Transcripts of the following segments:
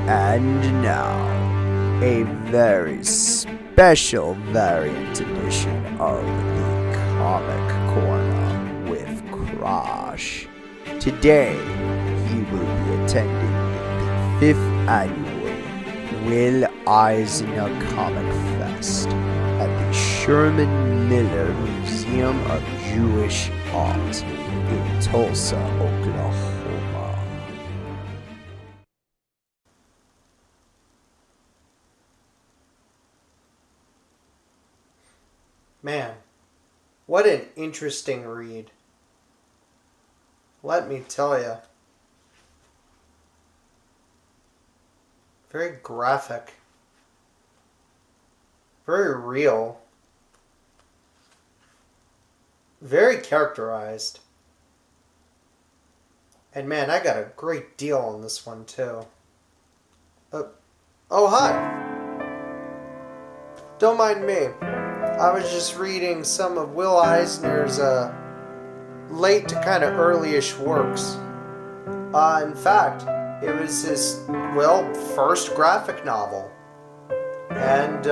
And now, a very special variant edition of the Comic Corner with Crash. Today, he will be attending the 5th annual Will Eisner Comic Fest at the Sherwin Museum of Jewish Art in Tulsa, Oklahoma. Man, what an interesting read. Let me tell you. Very graphic. Very real. Very characterized. And man, I got a great deal on this one too. Oh, hi. Don't mind me. I was just reading some of Will Eisner's late to kind of early-ish works. In fact, it was his, first graphic novel. And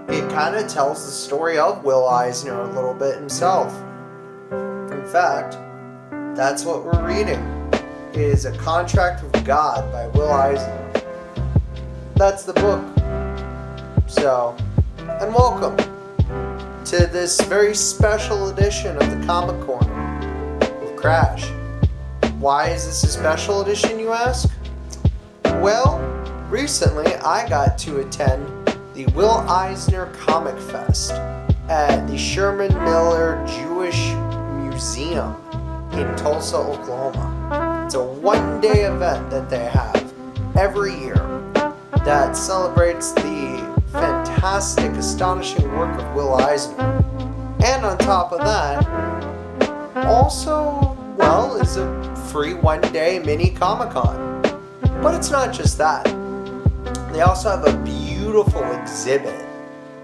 it kind of tells the story of Will Eisner a little bit himself. In fact, that's what we're reading, is A Contract with God by Will Eisner. That's the book. So, and welcome to this very special edition of the Comic Corner with Crash. Why is this a special edition, you ask? Well, recently I got to attend the Will Eisner Comic Fest at the Sherman Jewish Museum in Tulsa, Oklahoma. It's a one-day event that they have every year that celebrates the fantastic, astonishing work of Will Eisner. And on top of that, also, is a free one-day mini Comic-Con. But it's not just that. They also have a beautiful exhibit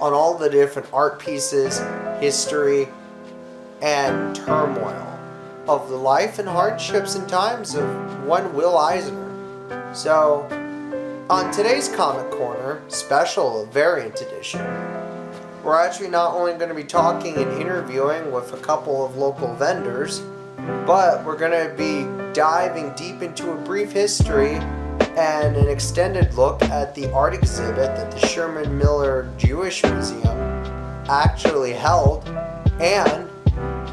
on all the different art pieces, history, and turmoil of the life and hardships and times of one Will Eisner. So, on today's Comic Corner, special variant edition, we're actually not only going to be talking and interviewing with a couple of local vendors, but we're going to be diving deep into a brief history and an extended look at the art exhibit that the Sherman Jewish Museum actually held, and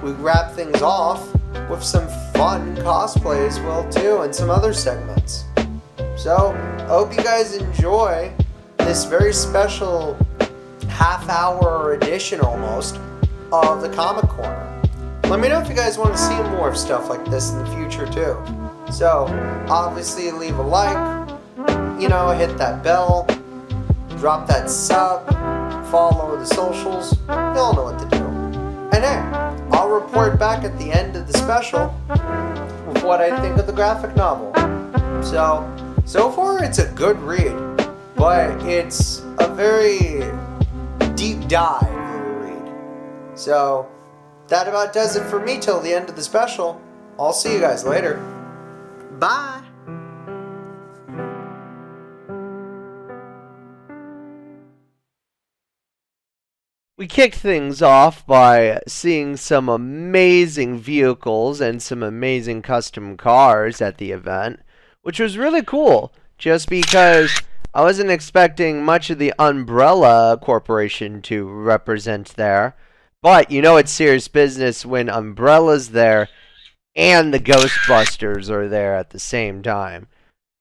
we wrap things off with some fun cosplay as well too, and some other segments. So, I hope you guys enjoy this very special half-hour edition almost of the Comic Corner. Let me know if you guys want to see more of stuff like this in the future too. So, obviously leave a like, hit that bell, drop that sub, follow the socials, you all know what to do. And hey, I'll report back at the end of the special with what I think of the graphic novel. So far it's a good read, but it's a very deep dive of a read. So that about does it for me till the end of the special. I'll see you guys later. Bye! We kicked things off by seeing some amazing vehicles and some amazing custom cars at the event, which was really cool, just because I wasn't expecting much of the Umbrella Corporation to represent there. But it's serious business when Umbrella's there and the Ghostbusters are there at the same time.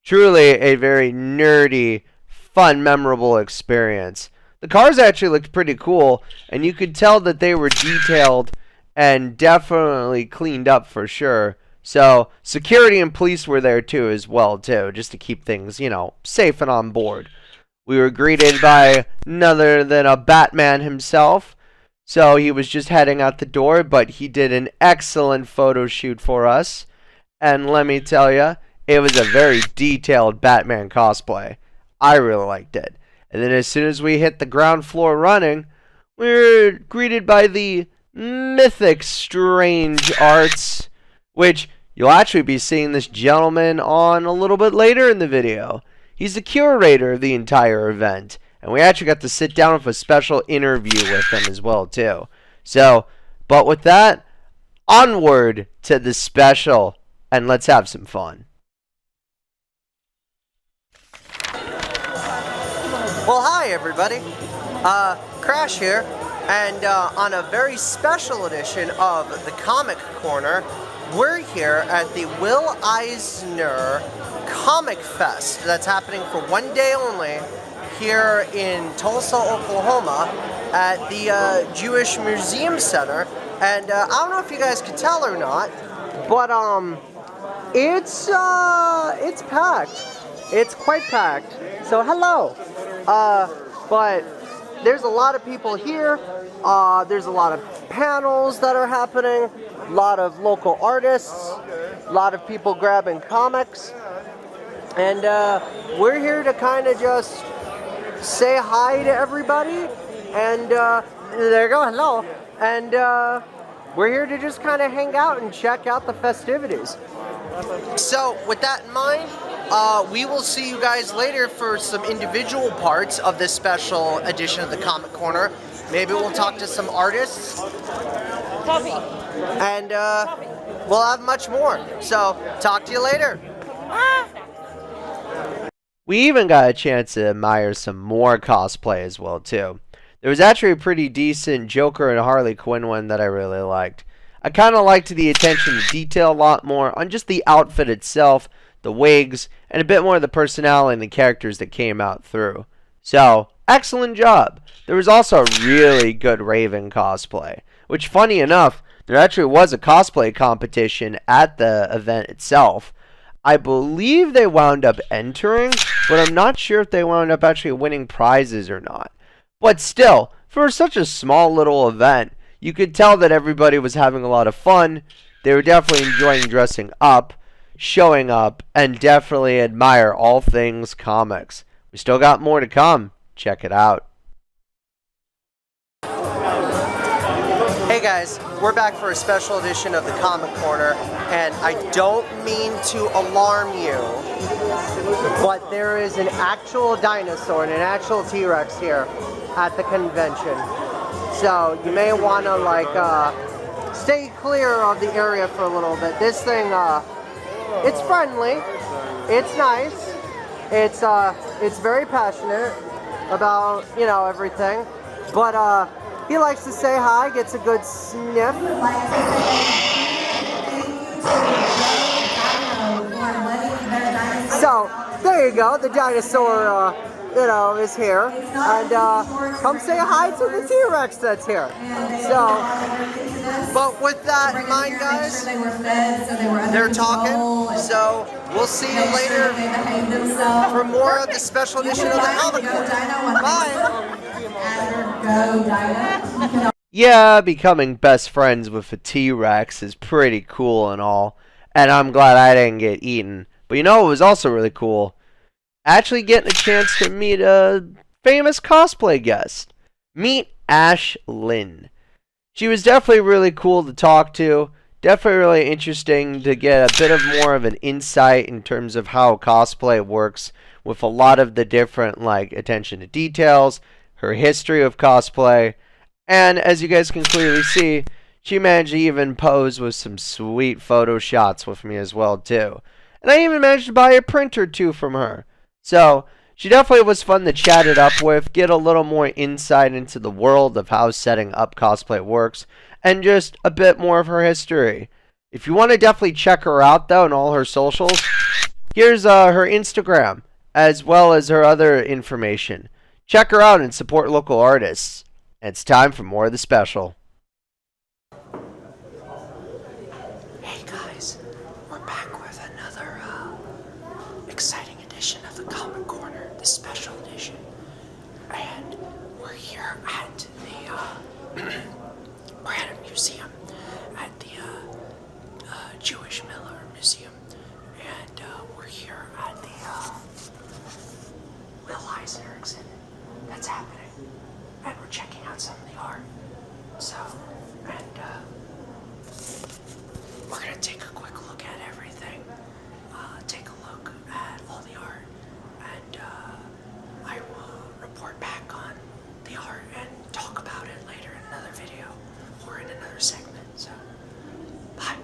Truly a very nerdy, fun, memorable experience. The cars actually looked pretty cool, and you could tell that they were detailed and definitely cleaned up for sure. So, security and police were there too as well too, just to keep things, safe and on board. We were greeted by none other than a Batman himself. So he was just heading out the door, but he did an excellent photo shoot for us. And let me tell you, it was a very detailed Batman cosplay. I really liked it. And then as soon as we hit the ground floor running, we were greeted by the mythic Strange Arts, which You'll actually be seeing this gentleman on a little bit later in the video. He's the curator of the entire event, and we actually got to sit down with a special interview with him as well too. So, but with that, onward to the special, and let's have some fun. Well, hi everybody. Crash here, and on a very special edition of the Comic Corner, we're here at the Will Eisner Comic Fest that's happening for one day only here in Tulsa, Oklahoma at the Jewish Museum Center. And I don't know if you guys can tell or not, but it's packed. It's quite packed. So hello. But there's a lot of people here. There's a lot of panels that are happening. A lot of local artists. A lot of people grabbing comics. And we're here to kind of just say hi to everybody. And there you go, hello. And we're here to just kind of hang out and check out the festivities. So with that in mind, we will see you guys later for some individual parts of this special edition of the Comic Corner. Maybe we'll talk to some artists. Coffee. And we'll have much more. So talk to you later. We even got a chance to admire some more cosplay as well too. There was actually a pretty decent Joker and Harley Quinn one that I really liked. I kind of liked the attention to detail a lot more on just the outfit itself, the wigs, and a bit more of the personality and the characters that came out through. So, excellent job. There was also a really good Raven cosplay, which funny enough, there actually was a cosplay competition at the event itself. I believe they wound up entering, but I'm not sure if they wound up actually winning prizes or not. But still, for such a small little event, you could tell that everybody was having a lot of fun. They were definitely enjoying dressing up, showing up, and definitely admire all things comics. We still got more to come. Check it out. Hey guys, we're back for a special edition of the Comic Corner, and I don't mean to alarm you, but there is an actual dinosaur and an actual T-Rex here at the convention. So you may want to stay clear of the area for a little bit. This thing, it's friendly, it's nice, it's very passionate about, you know, everything, but he likes to say hi, gets a good sniff. So, there you go, the dinosaur, you know, is here. And come say hi to the T-Rex that's here. So, but with that in mind, guys, they're talking. So, we'll see you later for more of the special edition of the Comic Corner. Bye! Yeah, becoming best friends with a T-Rex is pretty cool and all, and I'm glad I didn't get eaten. But you know what was also really cool? Actually getting a chance to meet a famous cosplay guest. Meet Ash Lynn. She was definitely really cool to talk to, definitely really interesting to get a bit of more of an insight in terms of how cosplay works with a lot of the different, like, attention to details, her history of cosplay, and as you guys can clearly see, she managed to even pose with some sweet photo shots with me as well too. And I even managed to buy a print or two from her. So, she definitely was fun to chat it up with, get a little more insight into the world of how setting up cosplay works, and just a bit more of her history. If you want to definitely check her out though and all her socials, here's her Instagram, as well as her other information. Check her out and support local artists. And it's time for more of the special. Hey guys, we're back with another exciting edition of the Comic Corner, the special edition. And we're here at the, we're at a museum, at the Jewish Miller Museum. And we're here at the Will Eisner exhibit that's happening. And we're checking out some of the art. So, and we're gonna take a quick look at take a look at all the art, and I will report back on the art and talk about it later in another video or in another segment. So, bye.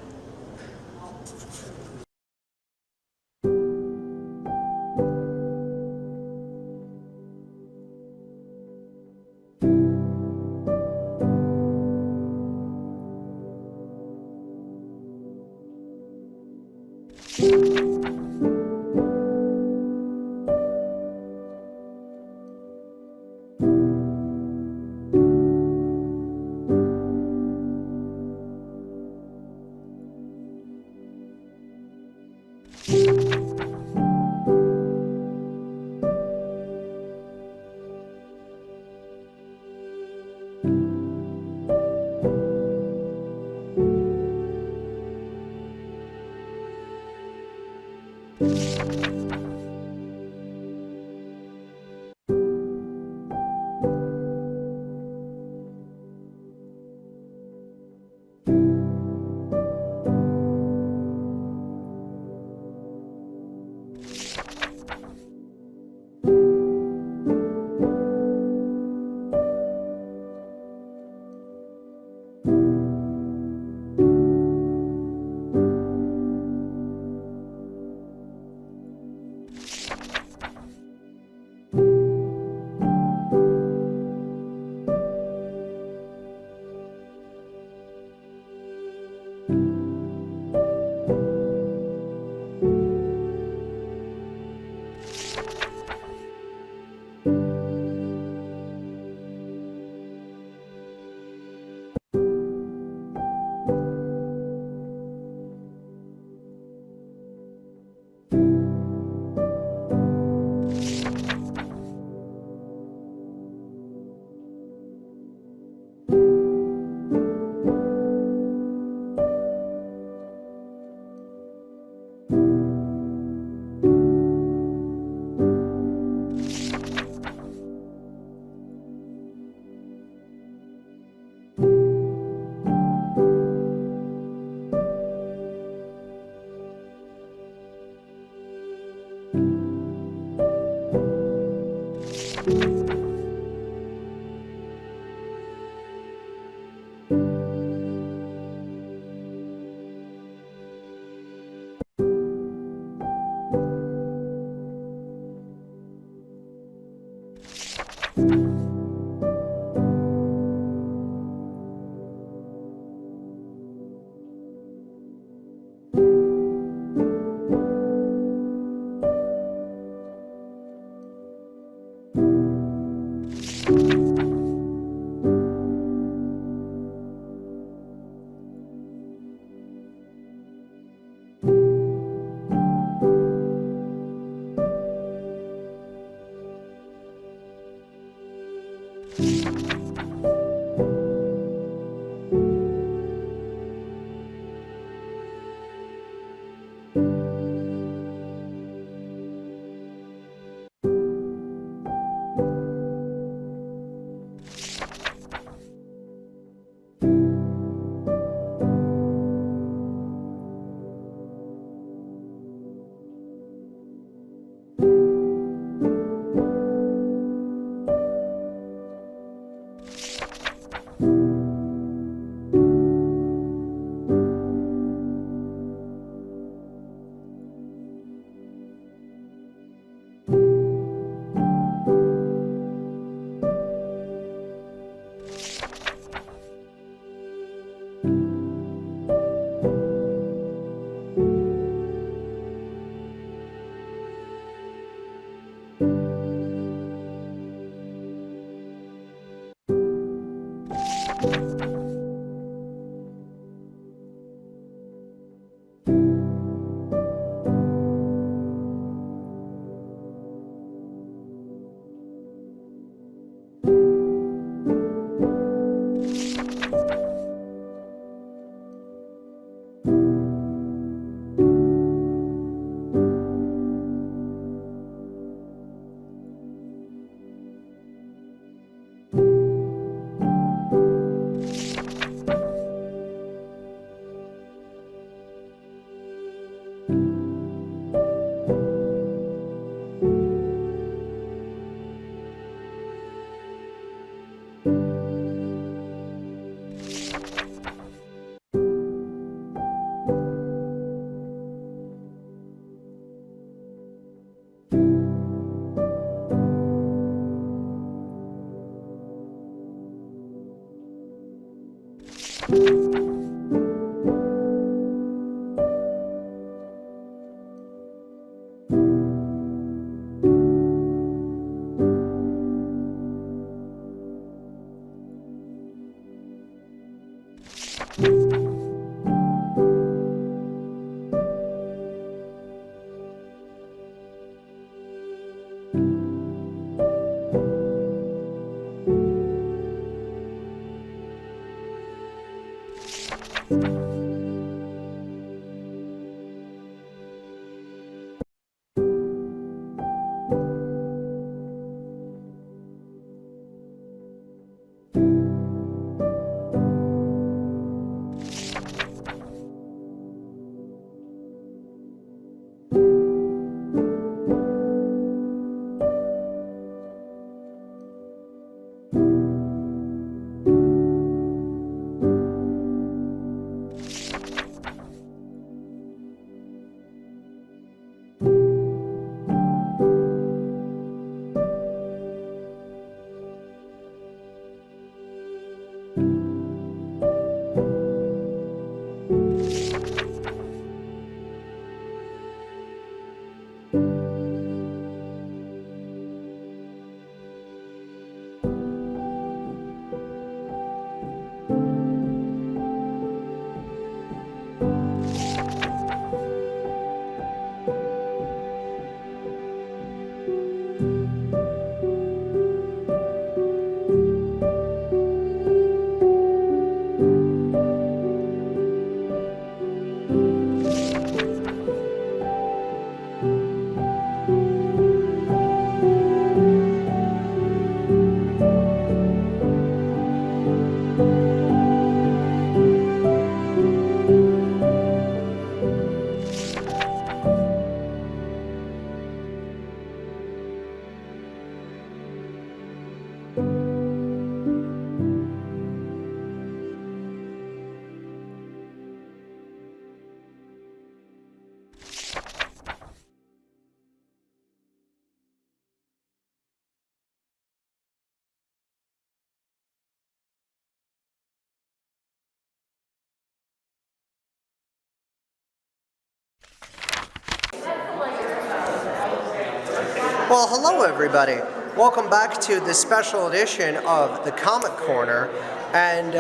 Well, hello everybody. Welcome back to this special edition of the Comic Corner. And,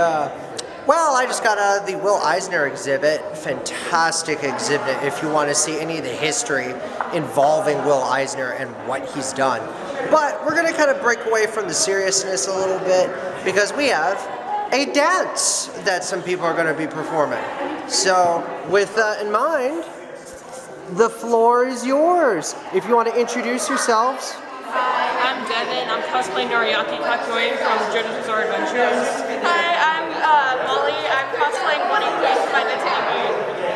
well, I just got out of the Will Eisner exhibit. Fantastic exhibit if you want to see any of the history involving Will Eisner and what he's done. But we're going to kind of break away from the seriousness a little bit because we have a dance that some people are going to be performing. So, with that in mind, the floor is yours. If you want to introduce yourselves. Hi, I'm Devin. I'm cosplaying Noriaki Kakyoin from JoJo's Bizarre Adventures. Hi, I'm Molly. I'm cosplaying One Piece by the TV.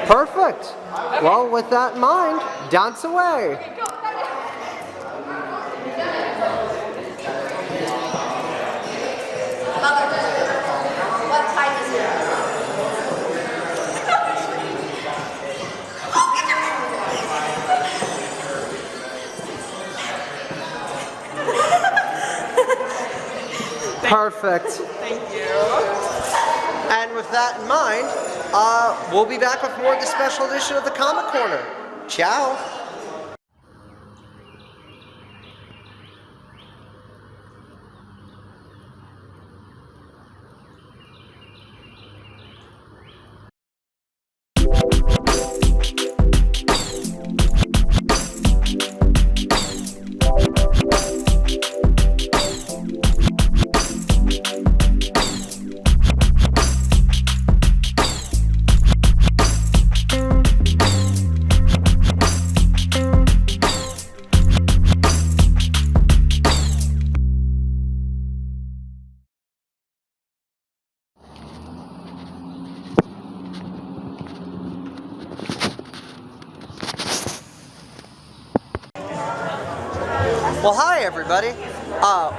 Perfect. Okay. Well, with that in mind, dance away. Okay, go. What time is it? Perfect. Thank you. And with that in mind, we'll be back with more of the special edition of the Comic Corner. Ciao. Well, hi everybody.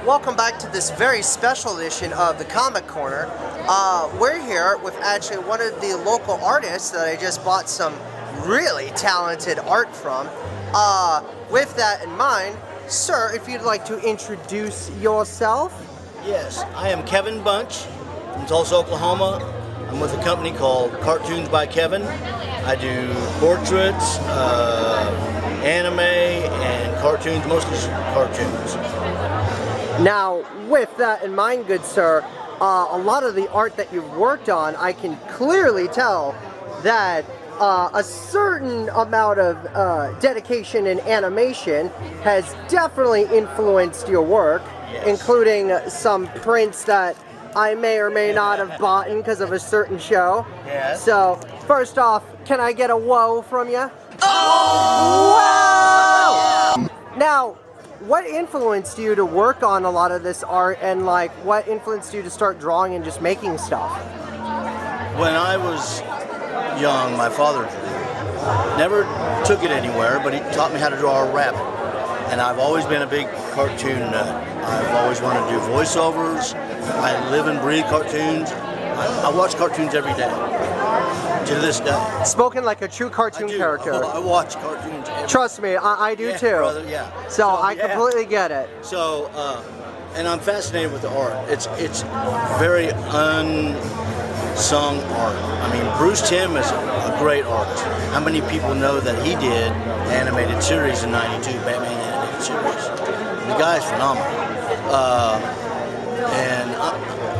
Welcome back to this very special edition of the Comic Corner. We're here with actually one of the local artists that I just bought some really talented art from. With that in mind, sir, if you'd like to introduce yourself. Yes, I am Kevin Bunch from Tulsa, Oklahoma. I'm with a company called Cartoons by Kevin. I do portraits, anime, and cartoons, mostly cartoons. Now, with that in mind, good sir, a lot of the art that you've worked on, I can clearly tell that a certain amount of dedication and animation has definitely influenced your work, Yes. including some prints that I may or may not have bought because of a certain show. Yes. So, first off, can I get a whoa from you? Oh! Whoa! Now, what influenced you to work on a lot of this art, and like, what influenced you to start drawing and just making stuff? When I was young, my father drew. Never took it anywhere, but he taught me how to draw a rabbit. And I've always been a big cartoon nut. I've always wanted to do voiceovers. I live and breathe cartoons. I watch cartoons every day, to this day. Spoken like a true cartoon character. I watch cartoons every day. Trust me, I do Yeah, too. brother, yeah. So I yeah. completely get it. So, and I'm fascinated with the art. It's very unsung art. I mean, Bruce Timm is a great artist. How many people know that he did animated series in '92, Batman animated series? The guy's phenomenal.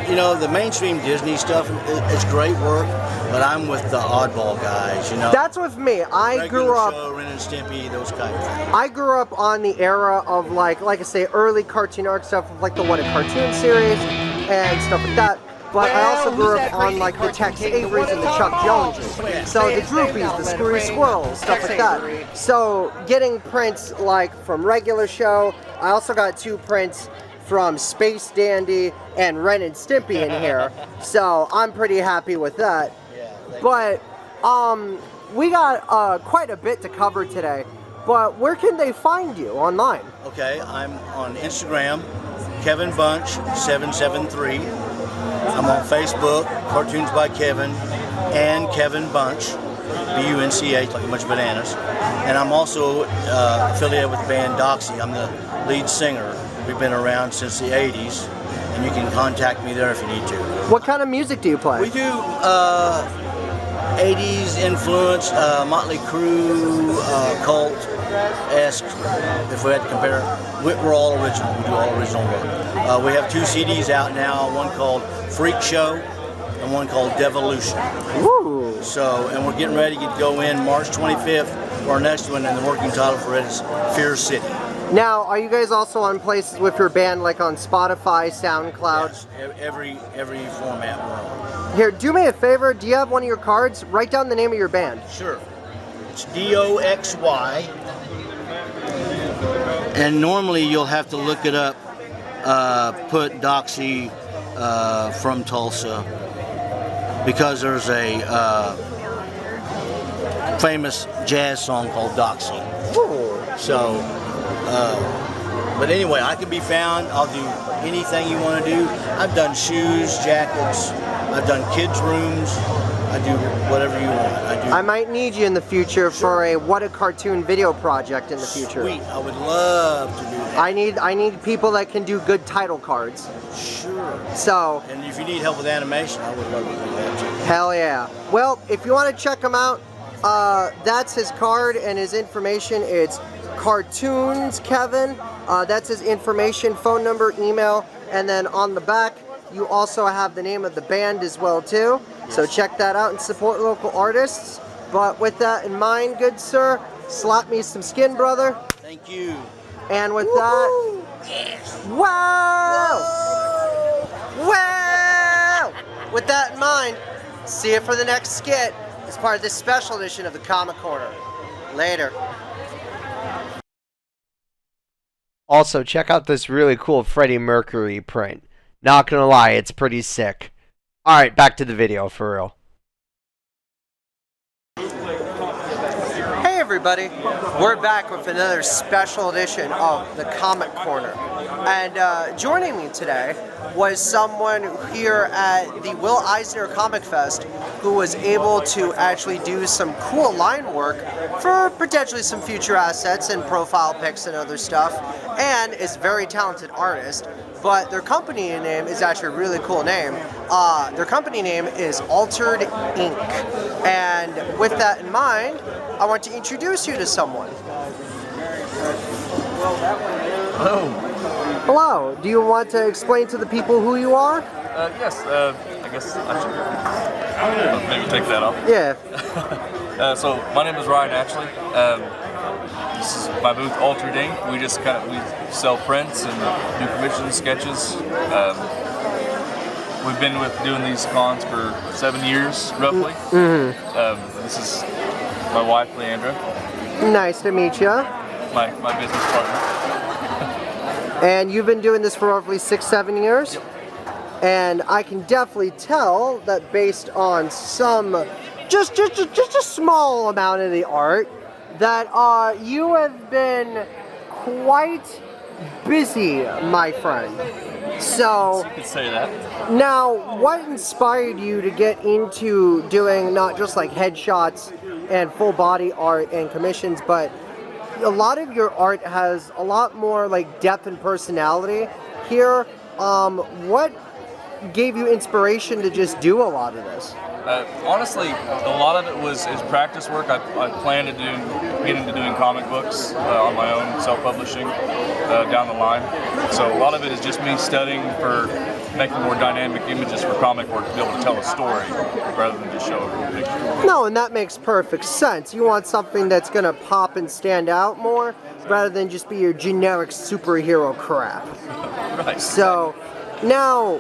You know, the mainstream Disney stuff is great work, but I'm with the oddball guys, you know. That's with me. I grew up. Show, Ren and Stimpy, those kind of things. I grew up on the era of like I say, early cartoon art stuff, like the What a Cartoon series and stuff like that. But I also grew up on like the Tex Averys and the Chuck Joneses. So the Droopies, the Screwy Squirrels, stuff like that. So getting prints like from regular show, I also got 2 prints from Space Dandy and Ren and Stimpy in here. So I'm pretty happy with that. But we got quite a bit to cover today. But where can they find you online? Okay, I'm on Instagram, Kevin Bunch 773. I'm on Facebook, Cartoons by Kevin, and Kevin Bunch, B-U-N-C-H, like a bunch of bananas. And I'm also affiliated with the band Doxy. I'm the lead singer. We've been around since the 80s, and you can contact me there if you need to. What kind of music do you play? We do 80s influenced, Motley Crue, cult-esque, if we had to compare. We're all original. We do all original work. We have 2 CDs out now, one called Freak Show and one called Devolution. Woo! So, and we're getting ready to go in March 25th for our next one, and the working title for it is Fear City. Now, are you guys also on places with your band, like on Spotify, SoundCloud? Yes, every format we're on. Here, do me a favor. Do you have one of your cards? Write down the name of your band. Sure. It's DOXY. And normally you'll have to look it up, put Doxy from Tulsa, because there's a famous jazz song called Doxy. Ooh. So, but anyway, I can be found. I'll do anything you want to do. I've done shoes, jackets. I've done kids' rooms. I do whatever you want. I might need you in the future for a What a Cartoon video project in the future. Sweet. I would love to do that. I need people that can do good title cards. Sure. So. And if you need help with animation, I would love to do that too. Hell yeah. Well, if you want to check him out, that's his card and his information. It's Cartoons Kevin. That's his information, phone number, email, and then on the back you also have the name of the band as well too. So check that out and support local artists. But with that in mind, good sir, slap me some skin, brother. Thank you. And with that, wow! Wow! With that in mind, see you for the next skit as part of this special edition of the Comic Corner. Later. Also, check out this really cool Freddie Mercury print. Not gonna lie, it's pretty sick. Alright, back to the video for real. Hey everybody, we're back with another special edition of the Comic Corner. And joining me today was someone here at the Will Eisner Comic Fest who was able to actually do some cool line work for potentially some future assets and profile pics and other stuff, and is a very talented artist. But their company name is actually a really cool name. Their company name is Altered Ink. And with that in mind, I want to introduce you to someone. Hello. Hello. Do you want to explain to the people who you are? Yes, I guess I should maybe take that off. Yeah. So my name is Ryan, actually. This is my booth, Altered Ink. We just we sell prints and do commissions, sketches. We've been doing these cons for 7 years, roughly. This is my wife, Leandra. Nice to meet you. My business partner. And you've been doing this for roughly 6-7 years? Yep. And I can definitely tell that based on some, just a small amount of the art, that you have been quite busy, my friend. So, You could say that. now, what inspired you to get into doing not just like headshots and full body art and commissions, but a lot of your art has a lot more like depth and personality here. What gave you inspiration to just do a lot of this? Honestly, a lot of it is practice work. I plan to get into doing comic books on my own, self-publishing down the line. So a lot of it is just me studying for making more dynamic images for comic work to be able to tell a story rather than just show a cool picture. No, and that makes perfect sense. You want something that's going to pop and stand out more rather than just be your generic superhero crap. Right. So, now,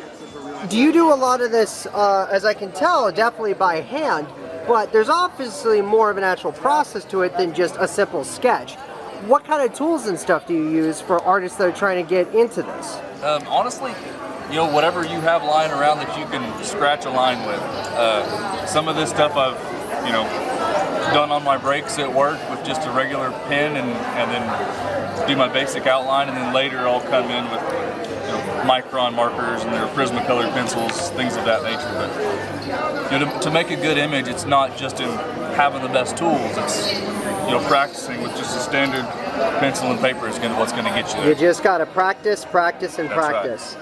do you do a lot of this, as I can tell, definitely by hand, but there's obviously more of an actual process to it than just a simple sketch. What kind of tools and stuff do you use for artists that are trying to get into this? Honestly, whatever you have lying around that you can scratch a line with. Some of this stuff I've, done on my breaks at work with just a regular pen and then do my basic outline, and then later I'll come in with micron markers and their Prismacolor pencils, things of that nature. But to make a good image, it's not just in having the best tools. It's practicing with just a standard pencil and paper is what's going to get you there. You just got to practice, and That's practice.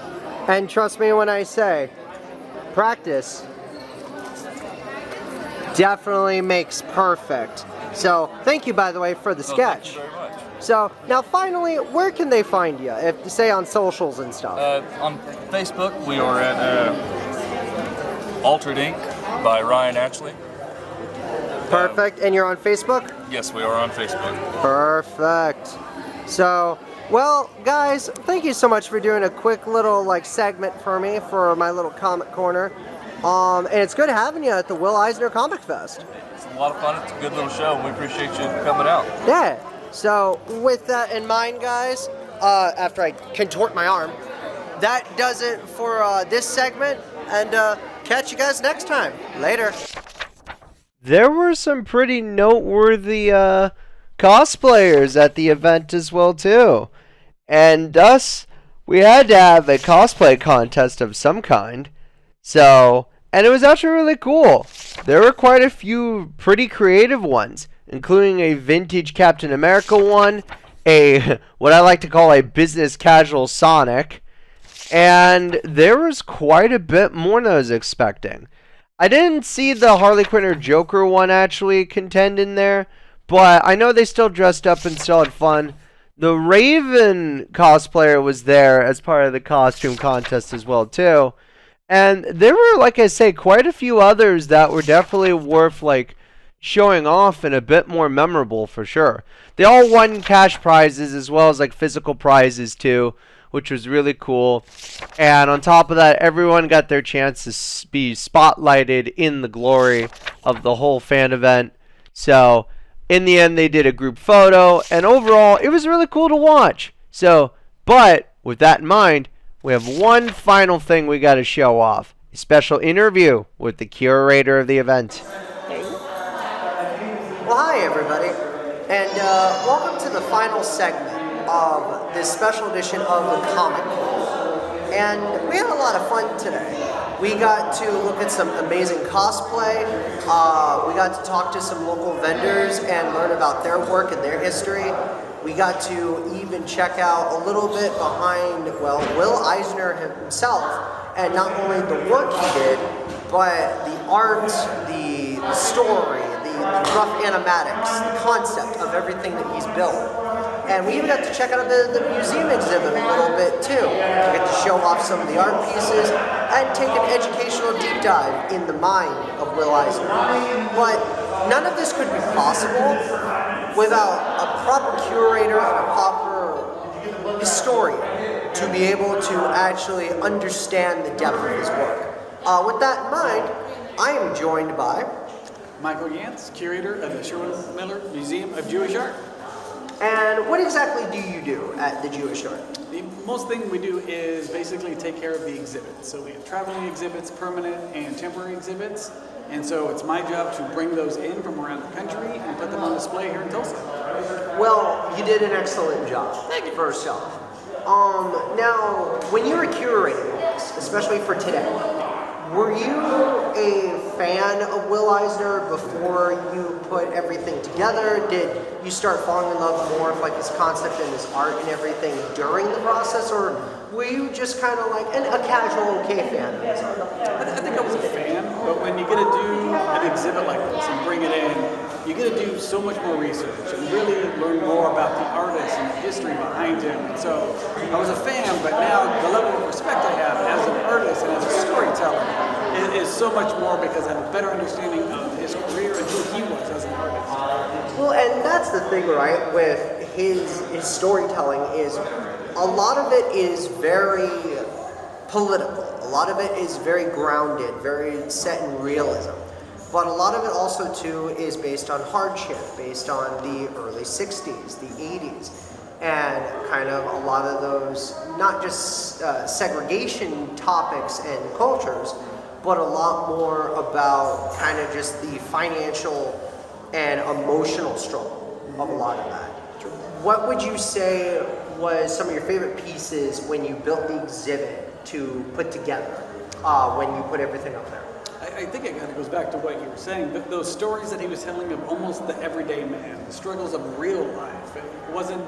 And trust me when I say, practice definitely makes perfect. So thank you, by the way, for the sketch. Thank you very much. So now finally, where can they find you? If say on socials and stuff. On Facebook, we are at Altered Ink by Ryan Ashley. Perfect. And you're on Facebook? Yes, we are on Facebook. Perfect. So, well, guys, thank you so much for doing a quick little segment for me for my little comic corner. And it's good having you at the Will Eisner Comic Fest. It's a lot of fun. It's a good little show, and we appreciate you coming out. Yeah. So, with that in mind, guys, after I contort my arm, that does it for this segment. And catch you guys next time. Later. There were some pretty noteworthy cosplayers at the event as well too, and thus we had to have a cosplay contest of some kind. So, and it was actually really cool. There were quite a few pretty creative ones, including a vintage Captain America one, a what I like to call a business casual Sonic, and there was quite a bit more than I was expecting. I didn't see the Harley Quinn or Joker one actually contend in there, but I know they still dressed up and still had fun. The Raven cosplayer was there as part of the costume contest as well too. And there were, like I say, quite a few others that were definitely worth showing off and a bit more memorable for sure. They all won cash prizes as well as physical prizes too, which was really cool. And on top of that, everyone got their chance to be spotlighted in the glory of the whole fan event. So, in the end, they did a group photo, and overall, it was really cool to watch. So, but, with that in mind, we have one final thing we got to show off. A special interview with the curator of the event. Well, hi, everybody. And welcome to the final segment of this special edition of the Comic Con. And we had a lot of fun today. We got to look at some amazing cosplay. We got to talk to some local vendors and learn about their work and their history. We got to even check out a little bit behind, Will Eisner himself, and not only the work he did, but the art, the story, the rough animatics, the concept of everything that he's built. And we even got to check out the museum exhibit a little bit too. We get to show off some of the art pieces and take an educational deep dive in the mind of Will Eisner. But none of this could be possible without a proper curator and a proper historian to be able to actually understand the depth of his work. With that in mind, I am joined by Michael Yantz, curator of the Sherwin Museum of Jewish Art. And what exactly do you do at the Jewish Art? The most thing we do is basically take care of the exhibits. So we have traveling exhibits, permanent and temporary exhibits. And so it's my job to bring those in from around the country and put them on display here in Tulsa. Well, you did an excellent job. Thank you. First off. Now, when you were curating this, especially for today, were you a fan of Will Eisner before you put everything together? Did you start falling in love more with his concept and his art and everything during the process, or were you just kind of a casual okay fan of his art? I think I was a fan, but when you get to do an exhibit like this and bring it in, you get to do so much more research and really learn more about the artist and the history behind him. And so I was a fan, but now the level of respect I have as an artist and as a storyteller is so much more because I have a better understanding of his career and who he was as an artist. Well, and that's the thing, right, with his storytelling is a lot of it is very political. A lot of it is very grounded, very set in realism. But a lot of it also, too, is based on hardship, based on the early 60s, the 80s, and kind of a lot of those, not just segregation topics and cultures, but a lot more about kind of just the financial and emotional struggle of a lot of that. What would you say was some of your favorite pieces when you built the exhibit to put together, when you put everything up there? I think it kind of goes back to what you were saying, those stories that he was telling of almost the everyday man, the struggles of real life. It wasn't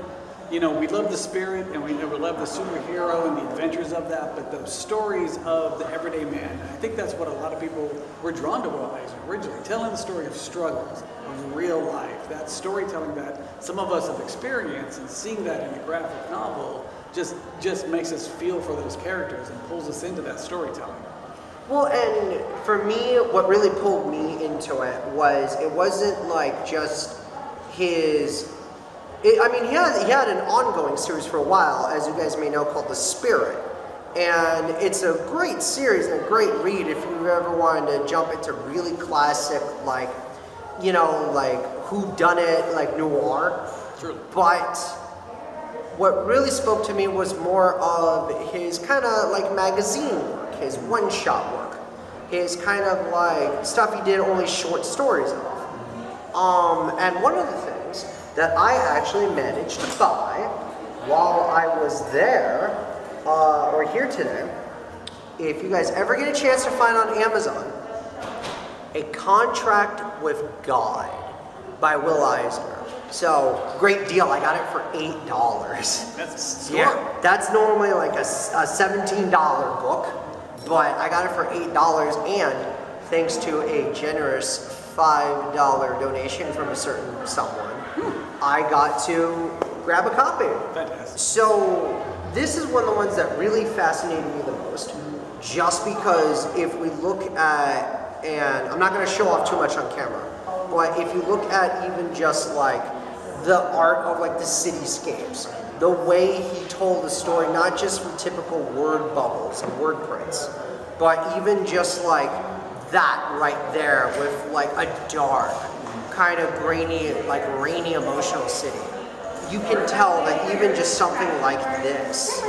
you know, we love the spirit and we love the superhero and the adventures of that, but those stories of the everyday man, I think that's what a lot of people were drawn to Will Eisner originally, telling the story of struggles, of real life, that storytelling that some of us have experienced, and seeing that in a graphic novel just makes us feel for those characters and pulls us into that storytelling. Well, and for me, what really pulled me into it wasn't like just his. I mean, he had an ongoing series for a while, as you guys may know, called The Spirit. And it's a great series and a great read if you ever wanted to jump into really classic, like, you know, like whodunit, like noir. True. But what really spoke to me was more of his kind of like magazine work, his one-shot work, his kind of like stuff he did only short stories of. And one of the things that I actually managed to buy while I was there, or here today, if you guys ever get a chance to find on Amazon, A Contract with God by Will Eisner. So, great deal. I got it for $8. That's Yeah, that's normally like a $17 book, but I got it for $8, and thanks to a generous $5 donation from a certain someone, I got to grab a copy. Fantastic. So this is one of the ones that really fascinated me the most, just because if we look at, and I'm not going to show off too much on camera, but if you look at even just like the art of like the cityscapes, the way he told the story, not just from typical word bubbles and word prints, but even just like that right there with like a dark, kind of grainy, like rainy emotional city. You can tell that even just something like this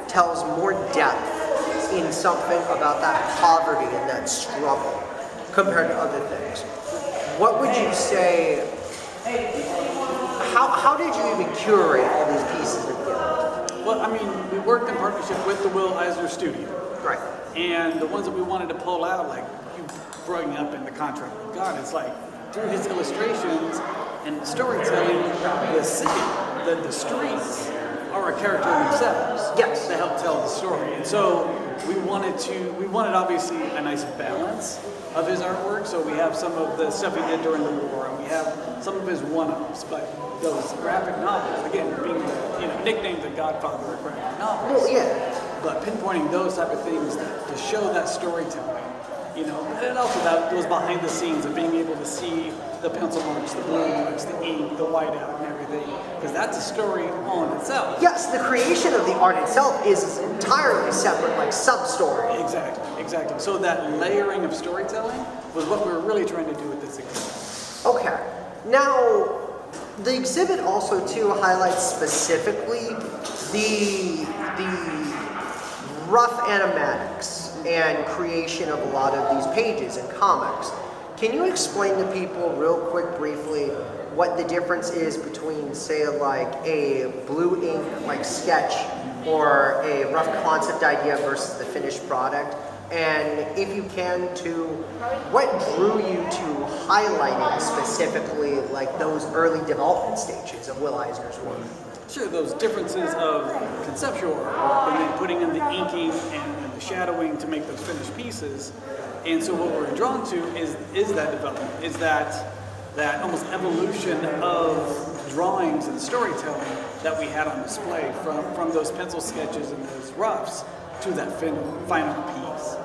tells more depth in something about that poverty and that struggle compared to other things. What would you say, how did you even curate all these pieces together? Well, I mean, we worked in partnership with the Will Eisner Studio. Right. And the ones that we wanted to pull out, like you bringing up in the contract with God, it's like through his illustrations and storytelling, the city, the streets are a character in themselves. Yes. To help tell the story. And so we wanted obviously a nice balance of his artwork. So we have some of the stuff he did during the war, and we have some of his one-offs. But those graphic novels, again, being nicknamed the Godfather of graphic novels. Well, yeah. But pinpointing those type of things to show that storytelling, and also that goes behind the scenes of being able to see the pencil marks, the blue marks, the ink, the whiteout, and everything, because that's a story on itself. Yes, the creation of the art itself is entirely separate, like sub-story. Exactly. So that layering of storytelling was what we were really trying to do with this exhibit. Okay. Now, the exhibit also too highlights specifically the rough animatics and creation of a lot of these pages and comics. Can you explain to people real quick, briefly, what the difference is between, say, like a blue ink like sketch or a rough concept idea versus the finished product? And if you can, to what drew you to highlighting specifically like those early development stages of Will Eisner's work? Sure, those differences of conceptual artwork and then putting in the inking and the shadowing to make those finished pieces. And so what we're drawn to is that development, is that almost evolution of drawings and storytelling that we had on display from those pencil sketches and those roughs to that final piece,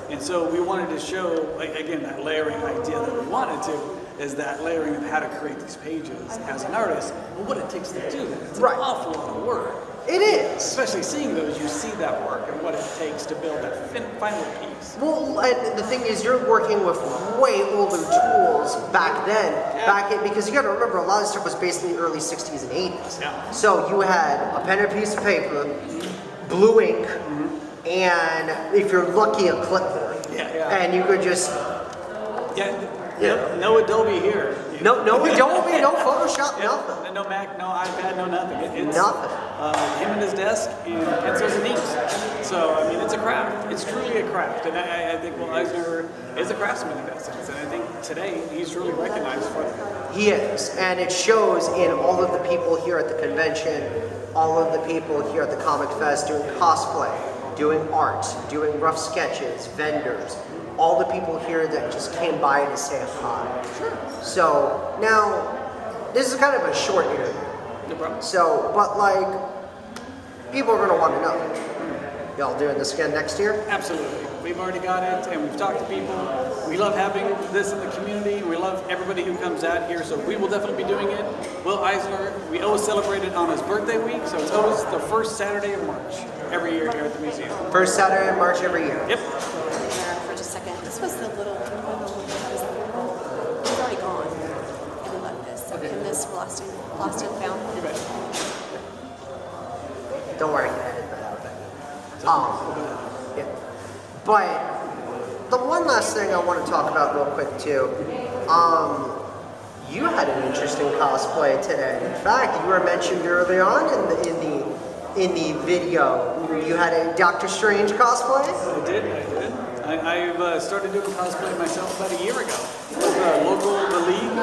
And so we wanted to show, again, that layering idea that we wanted to, is that layering of how to create these pages as an artist, but what it takes to do that. It's an awful lot of work. It is. Especially seeing those, you see that work and what it takes to build that final piece. Well, and the thing is, you're working with way older tools back then. Because you got to remember, a lot of stuff was based in the early 60s and 80s. Yeah. So you had a pen and a piece of paper, blue ink, and if you're lucky, a clipboard. Yeah. And you could just... Yeah. No Adobe here. No Adobe, no Photoshop, Yeah, nothing. no Mac, no iPad, no nothing. It's Nothing. him and his desk and pencils and inks. So, I mean, it's a craft. It's truly a craft. And I think Will Eisner is a craftsman in that sense. And I think today he's really recognized for that. He is, and it shows in all of the people here at the convention, all of the people here at the Comic Fest doing cosplay, doing art, doing rough sketches, vendors, all the people here that just came by to say hi. Sure. So now, this is kind of a short interview. No problem. So, but like, people are going to want to know. Y'all doing this again next year? Absolutely. We've already got it, and we've talked to people. We love having this in the community. We love everybody who comes out here, so we will definitely be doing it. Will Eisner, we always celebrate it on his birthday week, so it's always the first Saturday of March every year here at the museum. First Saturday in March every year. Yep. For just a second. This was the little, he's already gone. And we left this. So can this lost and found? You bet. Don't worry, I can edit that out. Yeah. But the one last thing I want to talk about real quick too, you had an interesting cosplay today. In fact, you were mentioned early on in the video. You had a Doctor Strange cosplay. I did. I've started doing cosplay myself about a year ago. With the league,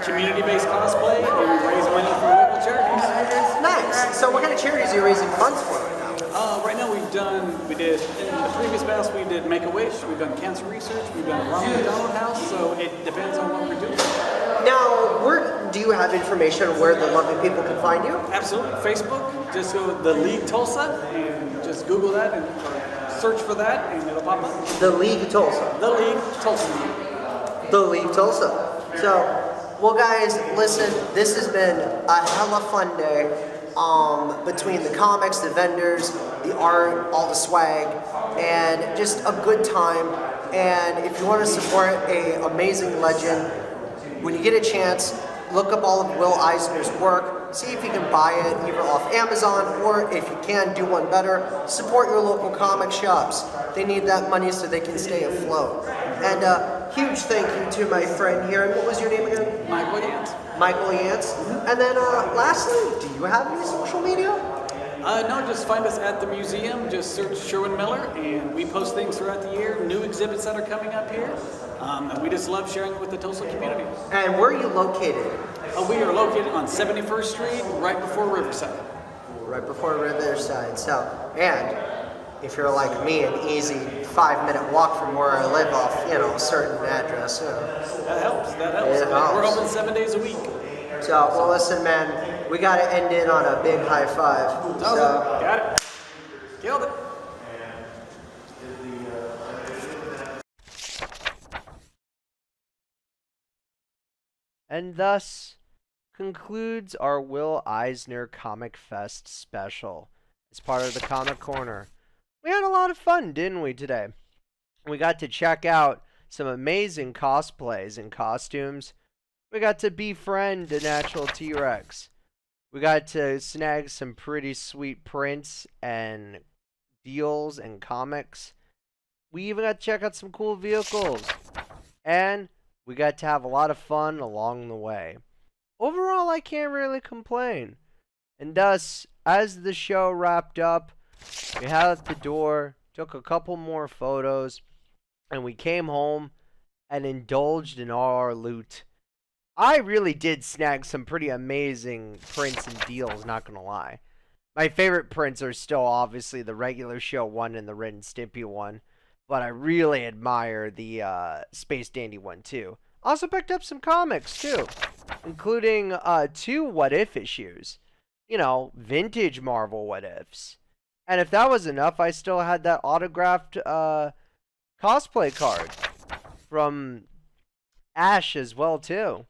community-based cosplay, and we raise money for local charities. Nice. So what kind of charities are you raising funds for right now? Right now we did, in the previous past we did Make-A-Wish, we've done cancer research, we've done Ronald McDonald House, so it depends on what we're doing. Now, do you have information on where the lovely people can find you? Absolutely. Facebook, just go to The League Tulsa, and just Google that, and or search for that, and it'll pop up. The League Tulsa. The League Tulsa. The League Tulsa. So, well guys, listen, this has been a hella fun day. Between the comics, the vendors, the art, all the swag, and just a good time. And if you want to support an amazing legend, when you get a chance, look up all of Will Eisner's work, see if you can buy it either off Amazon, or if you can, do one better, support your local comic shops. They need that money so they can stay afloat. And huge thank you to my friend here. And what was your name again? Michael Yance. Michael Yance. And then lastly, do you have any social media? No, just find us at the museum. Just search Sherwin Miller, and we post things throughout the year, new exhibits that are coming up here. And we just love sharing it with the Tulsa community. And where are you located? We are located on 71st Street, right before Riverside. Right before Riverside. So, and if you're like me, an easy 5-minute walk from where I live off, a certain address. That helps. That helps. It helps. We're open 7 days a week. So, well, listen, man, we got to end it on a big high five. So, Got it. Killed it. And thus concludes our Will Eisner Comic Fest special as part of the Comic Corner. We had a lot of fun, didn't we, today? We got to check out some amazing cosplays and costumes. We got to befriend a natural T-Rex. We got to snag some pretty sweet prints and deals and comics. We even got to check out some cool vehicles. And we got to have a lot of fun along the way. Overall, I can't really complain. And thus, as the show wrapped up, we had out the door, took a couple more photos, and we came home and indulged in all our loot. I really did snag some pretty amazing prints and deals, not gonna lie. My favorite prints are still obviously the regular show one and the Ren and Stimpy one, but I really admire the Space Dandy one too. Also picked up some comics too, including 2 What If issues. Vintage Marvel What Ifs. And if that was enough, I still had that autographed cosplay card from Ash as well too.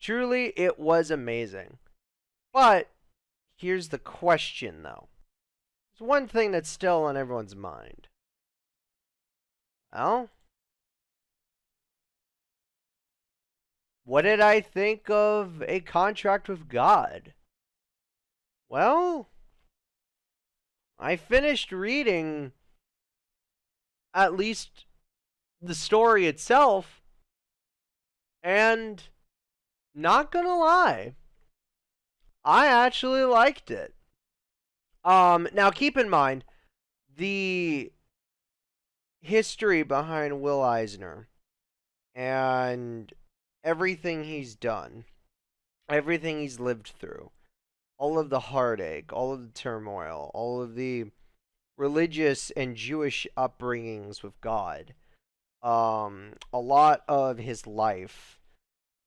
Truly, it was amazing. But here's the question, though. There's one thing that's still on everyone's mind. Well, what did I think of A Contract with God? Well, I finished reading at least the story itself, And not gonna lie, I actually liked it. Now keep in mind the history behind Will Eisner and everything he's done, everything he's lived through, all of the heartache, all of the turmoil, all of the religious and Jewish upbringings with God. A lot of his life,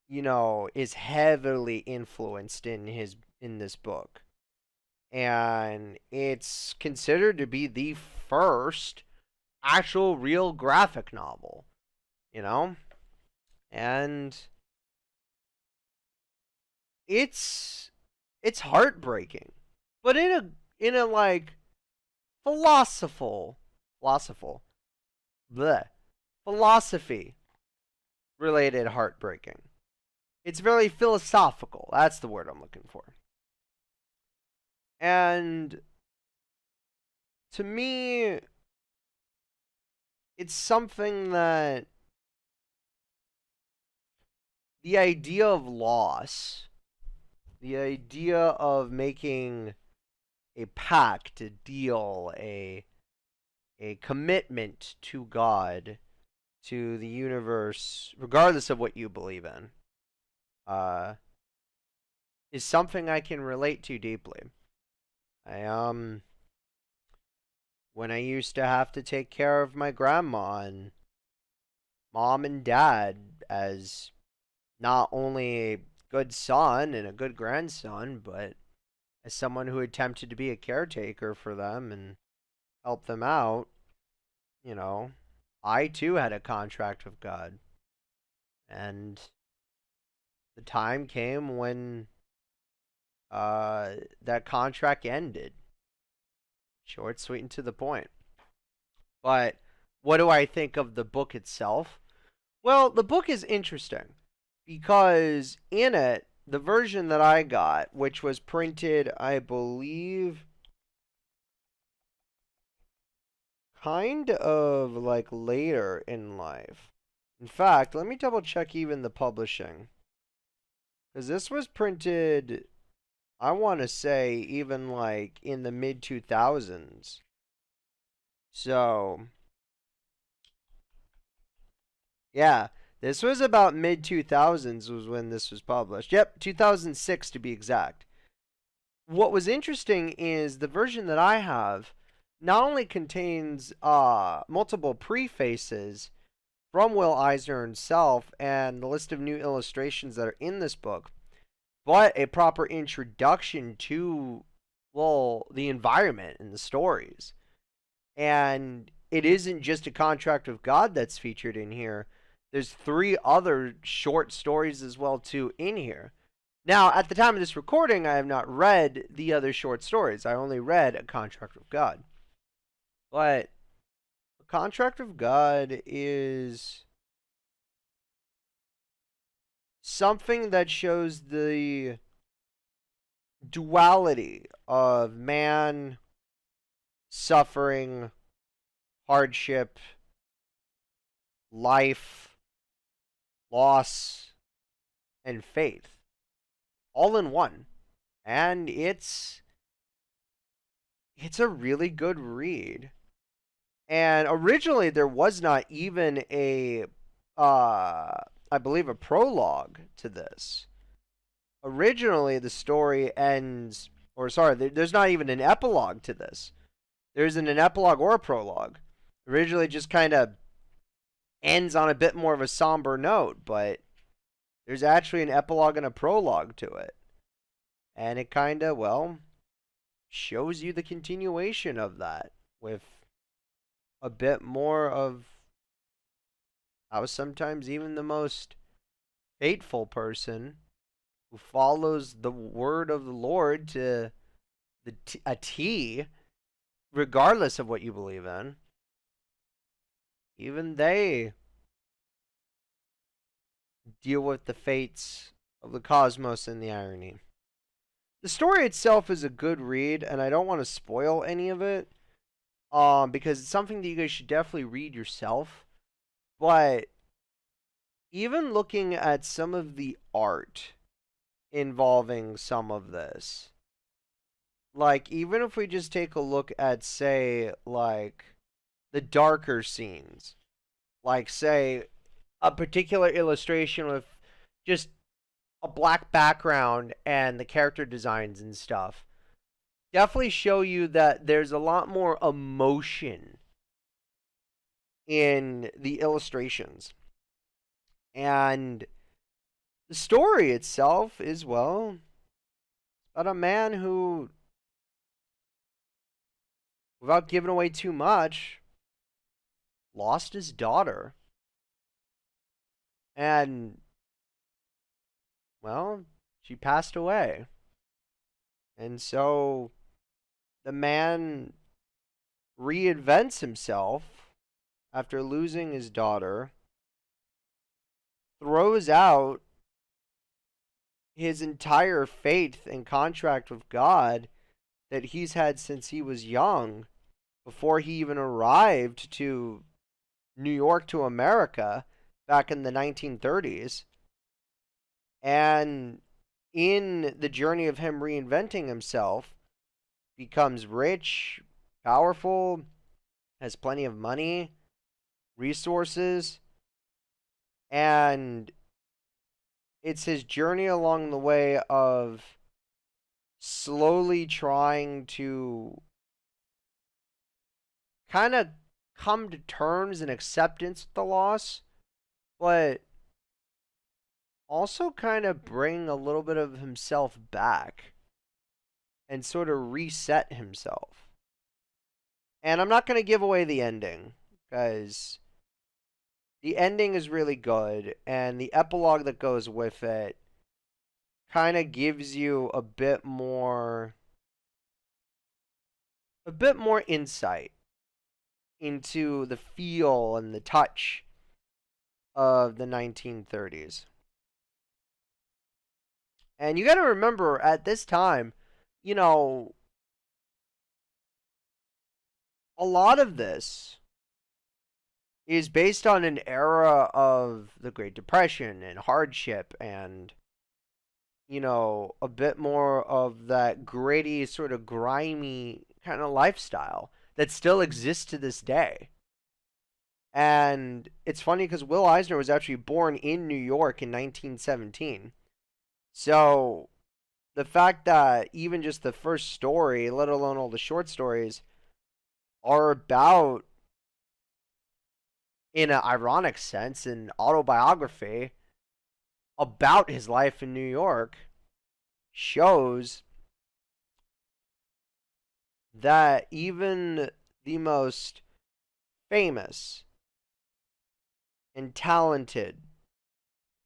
is heavily influenced in this book. And it's considered to be the first actual real graphic novel, And it's heartbreaking, but in a like bleh, philosophy related heartbreaking. It's very philosophical. That's the word I'm looking for. And to me, it's something that the idea of loss, the idea of making a pact, a deal, a commitment to God, to the universe, regardless of what you believe in, is something I can relate to deeply. When I used to have to take care of my grandma and mom and dad as not only a good son and a good grandson, but as someone who attempted to be a caretaker for them and help them out, I too had a contract with God. And the time came when that contract ended. Short, sweet, and to the point. But what do I think of the book itself? Well, the book is interesting because in it, the version that I got, which was printed, I believe, kind of like later in life. In fact, let me double check even the publishing. Because this was printed, I want to say, even like in the mid 2000s. So, yeah, this was about mid 2000s was when this was published. Yep, 2006 to be exact. What was interesting is the version that I have not only contains multiple prefaces from Will Eisner himself and the list of new illustrations that are in this book, but a proper introduction to, well, the environment and the stories. And it isn't just a contract with God that's featured in here. There's 3 other short stories as well too in here. Now, at the time of this recording, I have not read the other short stories. I only read A Contract with God. But A Contract with God is something that shows the duality of man, suffering, hardship, life, loss, and faith, all in one. And it's a really good read. And originally there was not even a I believe a prologue to this. Originally the story ends, or sorry, there's not even an epilogue to this. There isn't an epilogue or a prologue. Originally just kind of ends on a bit more of a somber note, but there's actually an epilogue and a prologue to it. And it kind of, well, shows you the continuation of that with a bit more of how sometimes even the most faithful person who follows the word of the Lord to a T, regardless of what you believe in, even they deal with the fates of the cosmos and the irony. The story itself is a good read, and I don't want to spoil any of it, because it's something that you guys should definitely read yourself. But even looking at some of the art involving some of this, like, even if we just take a look at, say, like, the darker scenes, like, say, a particular illustration with just a black background and the character designs and stuff, definitely show you that there's a lot more emotion in the illustrations. And the story itself is, well, about a man who, without giving away too much, lost his daughter. And, well, she passed away. And so the man reinvents himself after losing his daughter, throws out his entire faith and contract with God that he's had since he was young, before he even arrived to New York, to America, back in the 1930s. And in the journey of him reinventing himself, becomes rich, powerful, has plenty of money, resources, and it's his journey along the way of slowly trying to kind of come to terms and acceptance with the loss, but also kind of bring a little bit of himself back and sort of reset himself. And I'm not going to give away the ending, because the ending is really good, and the epilogue that goes with it kind of gives you a bit more insight into the feel and the touch of the 1930s. And you got to remember, at this time, you know, a lot of this is based on an era of the Great Depression and hardship and, you know, a bit more of that gritty, sort of grimy kind of lifestyle that still exists to this day. And it's funny because Will Eisner was actually born in New York in 1917. So the fact that even just the first story, let alone all the short stories, are about, in an ironic sense, an autobiography about his life in New York, shows that even the most famous and talented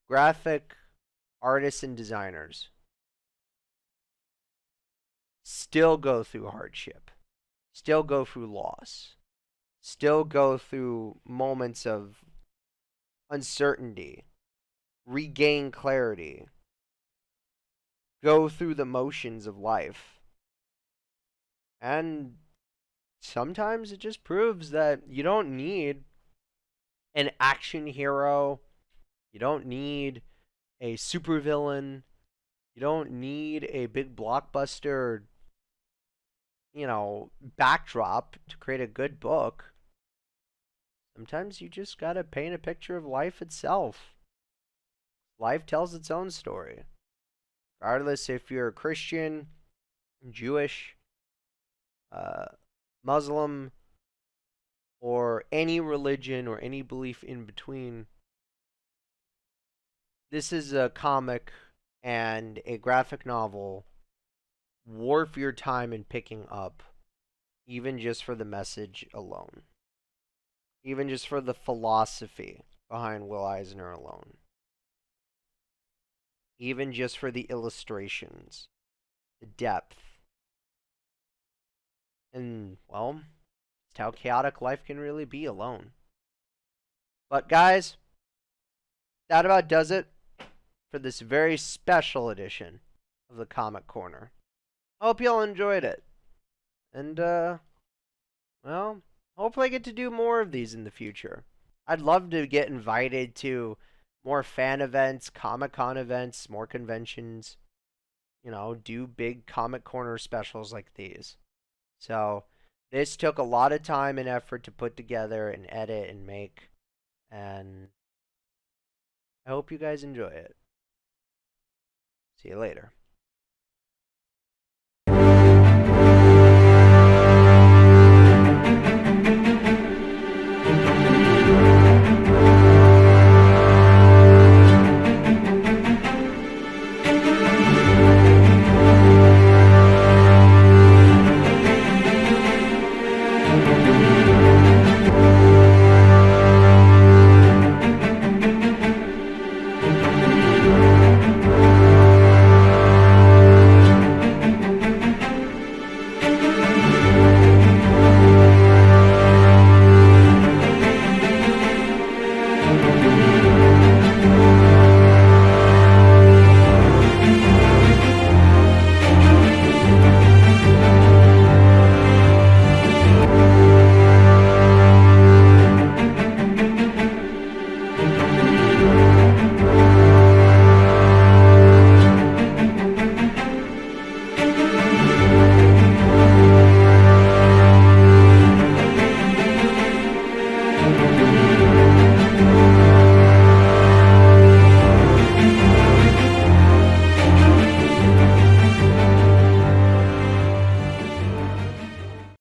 graphic artists and designers still go through hardship, still go through loss, still go through moments of uncertainty, regain clarity, go through the motions of life. And sometimes it just proves that you don't need an action hero, you don't need a supervillain, you don't need a big blockbuster, you know, backdrop to create a good book. Sometimes you just gotta paint a picture of life itself. Life tells its own story. Regardless if you're Christian, Jewish, Muslim, or any religion or any belief in between, this is a comic and a graphic novel worth your time in picking up, even just for the message alone. Even just for the philosophy behind Will Eisner alone. Even just for the illustrations, the depth. And, well, it's how chaotic life can really be alone. But guys, that about does it for this very special edition of the Comic Corner. I hope y'all enjoyed it. And, well, hopefully I get to do more of these in the future. I'd love to get invited to more fan events, Comic-Con events, more conventions. You know, do big Comic Corner specials like these. So this took a lot of time and effort to put together and edit and make, and I hope you guys enjoy it. See you later.